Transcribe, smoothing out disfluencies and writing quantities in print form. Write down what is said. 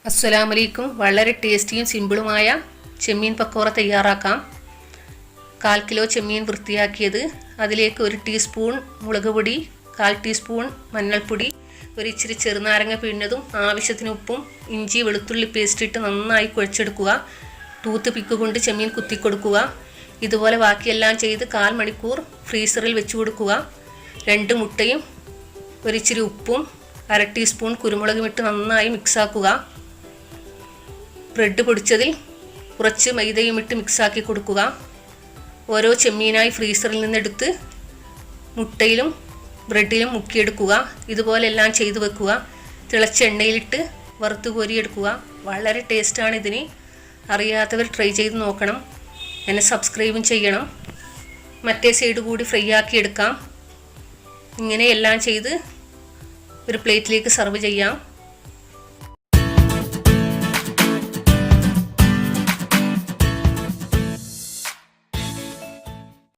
അസ്സലാമലൈക്കും. വളരെ ടേസ്റ്റിയും സിമ്പിളുമായ ചെമ്മീൻ പക്കോറ തയ്യാറാക്കാം. 1/4 കിലോ ചെമ്മീൻ വൃത്തിയാക്കിയത്, അതിലേക്ക് 1 ടീസ്പൂൺ മുളക് പൊടി, 1/4 ടീസ്പൂൺ മഞ്ഞൾപ്പൊടി, ഇച്ചിരി ചെറുനാരങ്ങ പിഴിഞ്ഞതും, ആവശ്യത്തിന് ഉപ്പും, ഇഞ്ചി വെളുത്തുള്ളി പേസ്റ്റ് ഇട്ട് നന്നായി കുഴച്ചെടുക്കുക. ടൂത്ത് പിക്ക് കൊണ്ട് ചെമ്മീൻ കുത്തിക്കൊടുക്കുക. ഇതുപോലെ ബാക്കിയെല്ലാം ചെയ്ത് 1/4 മണിക്കൂർ ഫ്രീസറിൽ വെച്ച് കൊടുക്കുക. 2 മുട്ടയും ഇച്ചിരി ഉപ്പും 1/2 ടീസ്പൂൺ കുരുമുളകും ഇട്ട് നന്നായി മിക്സാക്കുക. ബ്രെഡ് പൊടിച്ചതിൽ കുറച്ച് മൈദയും ഇട്ട് മിക്സാക്കി കൊടുക്കുക. ഓരോ ചെമ്മീനായി ഫ്രീസറിൽ നിന്നെടുത്ത് മുട്ടയിലും ബ്രെഡിലും മുക്കിയെടുക്കുക. ഇതുപോലെ എല്ലാം ചെയ്തു വെക്കുക. തിളച്ച എണ്ണയിലിട്ട് വറുത്ത് കോരിയെടുക്കുക. വളരെ ടേസ്റ്റാണ് ഇതിന്. അറിയാത്തവർ ട്രൈ ചെയ്ത് നോക്കണം. എന്നെ സബ്സ്ക്രൈബും ചെയ്യണം. മറ്റേ സൈഡ് കൂടി ഫ്രൈ ആക്കി എടുക്കാം. ഇങ്ങനെ എല്ലാം ചെയ്ത് ഒരു പ്ലേറ്റിലേക്ക് സർവ് ചെയ്യാം.